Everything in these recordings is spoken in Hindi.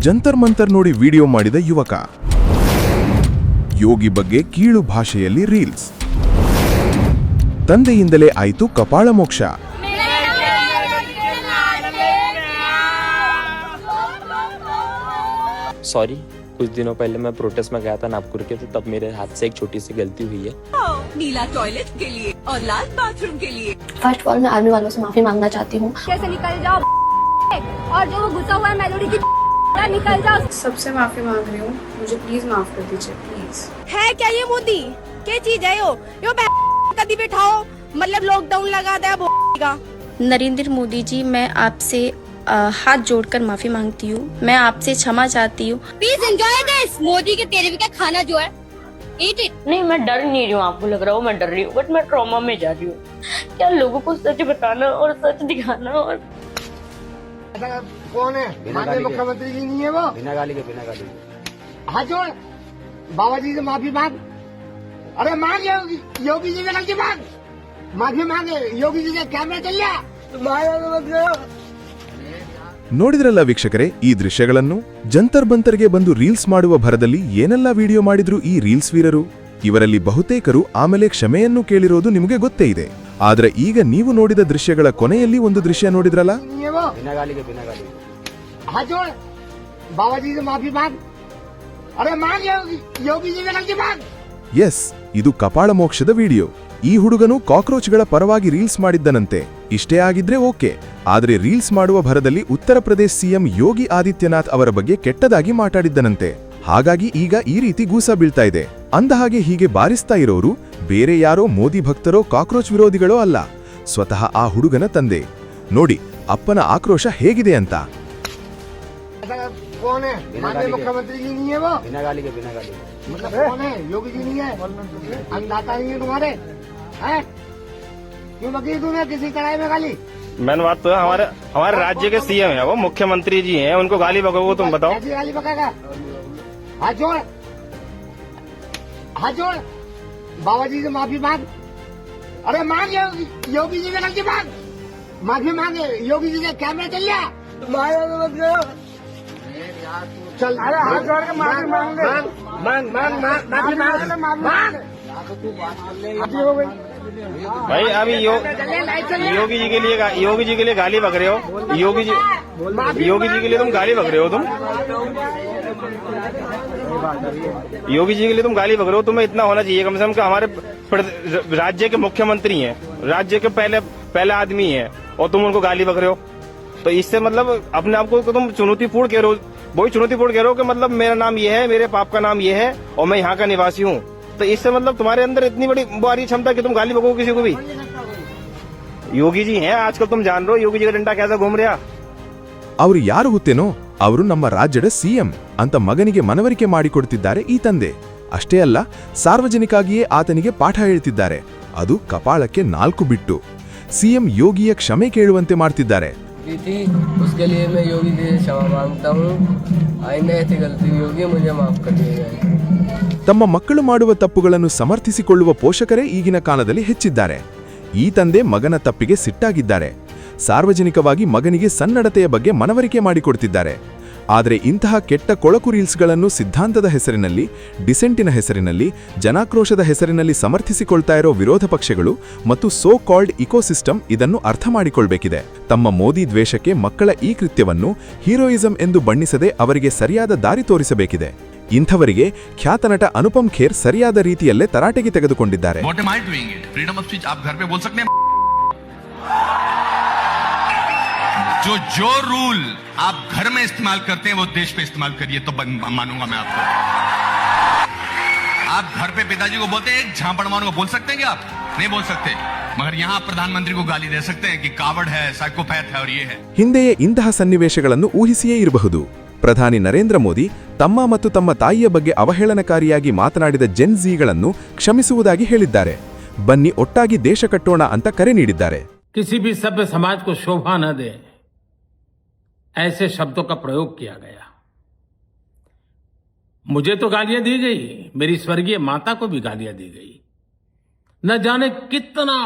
ಜಂತರ್ ಮಂತರ್ ನೋಡಿ ವಿಡಿಯೋ ಮಾಡಿದ ಯುವಕ, ಯೋಗಿ ಬಗ್ಗೆ ಕೀಳು ಭಾಷೆಯಲ್ಲಿ ರೀಲ್ಸ್, ತಂದೆಯಿಂದಲೇ ಆಯಿತು ಕಪಾಳ ಮೋಕ್ಷ. सॉरी, कुछ दिनों पहले मैं प्रोटेस्ट में गया था नागपुर के, तो तब मेरे हाथ से एक छोटी सी गलती हुई है. नीला टॉयलेट के लिए और लाल बाथरूम के लिए. फर्स्ट ऑफ ऑल मैं आर्मी वालों से माफी मांगना चाहती हूँ. कैसे निकल जाओ और जो घुसा हुआ है मेलोडी की निकल जाओ. सबसे माफी मांग रही हूँ, मुझे प्लीज माफ कर दीजिए प्लीज. है क्या ये मोदी? क्या चीज है यो कभी बैठाओ, मतलब लॉकडाउन लगा दिया. नरेंद्र मोदी जी, मैं आपसे हाथ जोड़कर माफी मांगती हूँ. मैं आपसे क्षमा चाहती हूँ. Please enjoy this. मोदी के तेरे भी क्या खाना जो है, ईट इट. नहीं, मैं डर नहीं रही हूँ, आपको लग रहा हो मैं डर रही हूँ, बट मैं ट्रॉमा में जा रही हूँ. क्या लोगों को सच बताना और सच दिखाना. और कौन है? माननीय मुख्यमंत्री जी नहीं है वो? बिना गाली के हाथ जोड़, बाबा जी से माफी मांग. अरे मांग योगी जी से गलती मांग, माफी मांगे. योगी जी से कैमरा चल गया. ನೋಡಿದ್ರಲ್ಲ ವೀಕ್ಷಕರೇ ಈ ದೃಶ್ಯಗಳನ್ನು. ಜಂತರ್ ಬಂತರ್ಗೆ ಬಂದು ರೀಲ್ಸ್ ಮಾಡುವ ಭರದಲ್ಲಿ ಏನೆಲ್ಲ ವಿಡಿಯೋ ಮಾಡಿದ್ರು ಈ ರೀಲ್ಸ್ ವೀರರು. ಇವರಲ್ಲಿ ಬಹುತೇಕರು ಆಮೇಲೆ ಕ್ಷಮೆಯನ್ನು ಕೇಳಿರೋದು ನಿಮಗೆ ಗೊತ್ತೇ ಇದೆ. ಆದ್ರೆ ಈಗ ನೀವು ನೋಡಿದ ದೃಶ್ಯಗಳ ಕೊನೆಯಲ್ಲಿ ಒಂದು ದೃಶ್ಯ ನೋಡಿದ್ರಲ್ಲ, हाथ जोड़, बाबा जी से माफी मांग. अरे मांग योगी जी से गलती मांग. ಎಸ್, ಇದು ಕಪಾಳ ಮೋಕ್ಷದ ವಿಡಿಯೋ. ಈ ಹುಡುಗನು ಕಾಕ್ರೋಚ್ಗಳ ಪರವಾಗಿ ರೀಲ್ಸ್ ಮಾಡಿದ್ದನಂತೆ. ಇಷ್ಟೇ ಆಗಿದ್ರೆ ಓಕೆ, ಆದ್ರೆ ರೀಲ್ಸ್ ಮಾಡುವ ಭರದಲ್ಲಿ ಉತ್ತರ ಪ್ರದೇಶ ಸಿಎಂ ಯೋಗಿ ಆದಿತ್ಯನಾಥ್ ಅವರ ಬಗ್ಗೆ ಕೆಟ್ಟದಾಗಿ ಮಾತಾಡಿದ್ದನಂತೆ. ಹಾಗಾಗಿ ಈಗ ಈ ರೀತಿ ಗೂಸ ಬೀಳ್ತಾ ಇದೆ. ಅಂದಹಾಗೆ ಹೀಗೆ ಬಾರಿಸ್ತಾ ಇರೋರು ಬೇರೆ ಯಾರೋ ಮೋದಿ ಭಕ್ತರೋ ಕಾಕ್ರೋಚ್ ವಿರೋಧಿಗಳೋ ಅಲ್ಲ, ಸ್ವತಃ ಆ ಹುಡುಗನ ತಂದೆ. ನೋಡಿ ಅಪ್ಪನ ಆಕ್ರೋಶ ಹೇಗಿದೆ ಅಂತ. कौन है? माननीय मुख्यमंत्री जी नहीं है वो? बिना गाली के मतलब कौन है? योगी जी नहीं है? अन्नदाता नहीं है तुम्हारे? हैं? क्यों बकी तूने किसी कढ़ाई में गाली? मैंने बात तो हमारे राज्य के सीएम है, वो मुख्यमंत्री जी हैं, उनको गाली बकोगे तुम बताओ? कैसी गाली बकेगा? हाथ जोड़, हाथ जोड़, बाबा जी से माफी मांग. अरे मांग योगी जी से गलती मांग, माफी मांगे. योगी जी से कैमरा चल गया. चल अरे हाथ जोड़ के माफी मांग मांग मांग माफी मांग. भाई अभी योगी जी के लिए गाली बक रहे हो. योगी जी के लिए तुम गाली बक रहे हो. योगी जी के लिए तुम गाली बक रहे हो. तुम्हें इतना होना चाहिए कम से कम कि हमारे राज्य के मुख्यमंत्री हैं, राज्य के पहले आदमी हैं, और तुम उनको गाली बक रहे हो. तो इससे मतलब अपने आप को तुम चुनौतीपूर्ण कह रहे हो. वही चुनौतीपूर्ण कह रहे हो कि मतलब मेरा नाम ये है, मेरे बाप का नाम ये है, और मैं यहाँ का निवासी हूँ. तो इससे मतलब तुम्हारे अंदर इतनी बड़ी बुरी क्षमता कि तुम गाली बको किसी को भी. योगी जी हैं, आजकल तुम जान रहे हो योगी जी का डंडा कैसा घूम रहा. ಅವರು ಯಾರು ಗೊತ್ತೇನೋ? ಅವರು ನಮ್ಮ ರಾಜ್ಯದ ಸಿಎಂ ಅಂತ ಮಗನಿಗೆ ಮನವರಿಕೆ ಮಾಡಿಕೊಡ್ತಿದ್ದಾರೆ ಈ ತಂದೆ. ಅಷ್ಟೇ ಅಲ್ಲ, ಸಾರ್ವಜನಿಕಾಗಿಯೇ ಆತನಿಗೆ ಪಾಠ ಹೇಳ್ತಿದ್ದಾರೆ. ಅದು ಕಪಾಳಕ್ಕೆ 4 ಬಿಟ್ಟು. ಸಿಎಂ ಯೋಗಿಯ ಕ್ಷಮೆ ಕೇಳುವಂತೆ ಮಾಡ್ತಿದ್ದಾರೆ. थी उसके लिए मैं योगी जी से क्षमा मांगता हूँ. आइंदा ऐसी गलती होगी, मुझे माफ कर दिया जाए. ತಮ್ಮ ಮಕ್ಕಳು ಮಾಡುವ ತಪ್ಪುಗಳನ್ನು ಸಮರ್ಥಿಸಿಕೊಳ್ಳುವ ಪೋಷಕರೇ ಈಗಿನ ಕಾಲದಲ್ಲಿ ಹೆಚ್ಚಿದ್ದಾರೆ. ಈ ತಂದೆ ಮಗನ ತಪ್ಪಿಗೆ ಸಿಟ್ಟಾಗಿದ್ದಾರೆ. ಸಾರ್ವಜನಿಕವಾಗಿ ಮಗನಿಗೆ ಸನ್ನಡತೆಯ ಬಗ್ಗೆ ಮನವರಿಕೆ ಮಾಡಿಕೊಡ್ತಿದ್ದಾರೆ. ಆದರೆ ಇಂತಹ ಕೆಟ್ಟ ಕೊಳಕು ರೀಲ್ಸ್ಗಳನ್ನು ಸಿದ್ಧಾಂತದ ಹೆಸರಿನಲ್ಲಿ, ಡಿಸೆಂಟಿನ ಹೆಸರಿನಲ್ಲಿ, ಜನಾಕ್ರೋಶದ ಹೆಸರಿನಲ್ಲಿ ಸಮರ್ಥಿಸಿಕೊಳ್ತಾ ಇರೋ ವಿರೋಧ ಪಕ್ಷಗಳು ಮತ್ತು ಸೋ ಕಾಲ್ಡ್ ಇಕೋಸಿಸ್ಟಮ್ ಇದನ್ನು ಅರ್ಥ ಮಾಡಿಕೊಳ್ಬೇಕಿದೆ. ತಮ್ಮ ಮೋದಿ ದ್ವೇಷಕ್ಕೆ ಮಕ್ಕಳ ಈ ಕೃತ್ಯವನ್ನು ಹೀರೋಯಿಸಂ ಎಂದು ಬಣ್ಣಿಸದೆ ಅವರಿಗೆ ಸರಿಯಾದ ದಾರಿ ತೋರಿಸಬೇಕಿದೆ. ಇಂಥವರಿಗೆ ಖ್ಯಾತ ನಟ ಅನುಪಮ್ ಖೇರ್ ಸರಿಯಾದ ರೀತಿಯಲ್ಲೇ ತರಾಟೆಗೆ ತೆಗೆದುಕೊಂಡಿದ್ದಾರೆ. जो रूल आप घर में इस्तेमाल करते हैं वो देश पे इस्तेमाल करिए तो मानूंगा मैं आपको. आप घर पे पिताजी को बोलते हैं एक झापड़ मारूंगा, बोल सकते हैं क्या? आप नहीं बोल सकते, मगर यहाँ प्रधानमंत्री को गाली दे सकते हैं कि कावड़ है, साइकोपैथ है और ये है. ಹಿಂದೆಯೇ ಇಂತಹ ಸನ್ನಿವೇಶಗಳನ್ನು ಊಹಿಸಿಯೇ ಇರಬಹುದು. ಪ್ರಧಾನಿ ನರೇಂದ್ರ ಮೋದಿ ತಮ್ಮ ಮತ್ತು ತಮ್ಮ ತಾಯಿಯ ಬಗ್ಗೆ ಅವಹೇಳನಕಾರಿಯಾಗಿ ಮಾತನಾಡಿದ ಜೆನ್ ಝೀಗಳನ್ನು ಕ್ಷಮಿಸುವುದಾಗಿ ಹೇಳಿದ್ದಾರೆ. ಬನ್ನಿ ಒಟ್ಟಾಗಿ ದೇಶ ಕಟ್ಟೋಣ ಅಂತ ಕರೆ ನೀಡಿದ್ದಾರೆ. किसी भी सभ्य समाज को शोभा न दे ऐसे शब्दों का प्रयोग किया गया. मुझे तो गालियां दी गई, मेरी स्वर्गीय माता को भी गालियां दी गई. न जाने कितना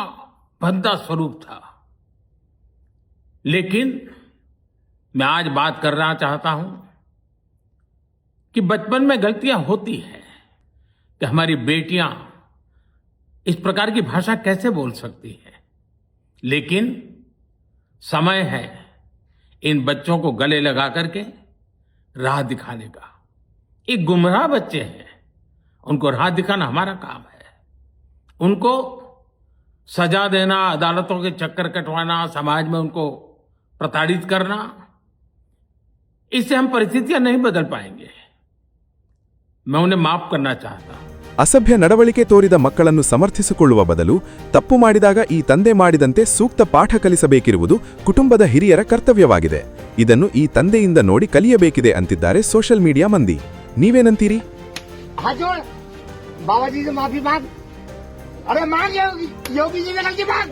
भद्दा स्वरूप था. लेकिन मैं आज बात करना चाहता हूं कि बचपन में गलतियां होती हैं कि हमारी बेटियां इस प्रकार की भाषा कैसे बोल सकती हैं, लेकिन समय है इन बच्चों को गले लगा करके राह दिखाने का। ये गुमराह बच्चे हैं, उनको राह दिखाना हमारा काम है। उनको सजा देना, अदालतों के चक्कर कटवाना, समाज में उनको प्रताड़ित करना, इससे हम परिस्थितियां नहीं बदल पाएंगे। मैं उन्हें माफ करना चाहता हूं। ಅಸಭ್ಯ ನಡವಳಿಕೆ ತೋರಿದ ಮಕ್ಕಳನ್ನು ಸಮರ್ಥಿಸಿಕೊಳ್ಳುವ ಬದಲು ತಪ್ಪು ಮಾಡಿದಾಗ ಈ ತಂದೆ ಮಾಡಿದಂತೆ ಸೂಕ್ತ ಪಾಠ ಕಲಿಸಬೇಕಿರುವುದು ಕುಟುಂಬದ ಹಿರಿಯರ ಕರ್ತವ್ಯವಾಗಿದೆ. ಇದನ್ನು ಈ ತಂದೆಯಿಂದ ನೋಡಿ ಕಲಿಯಬೇಕಿದೆ ಅಂತಿದ್ದಾರೆ ಸೋಷಿಯಲ್ ಮೀಡಿಯಾ ಮಂದಿ. ನೀವೇನಂತೀರಿ? हाथ जोड़ बाबा जी से माफी मांग। अरे मांग योगी जी से गलती मांग।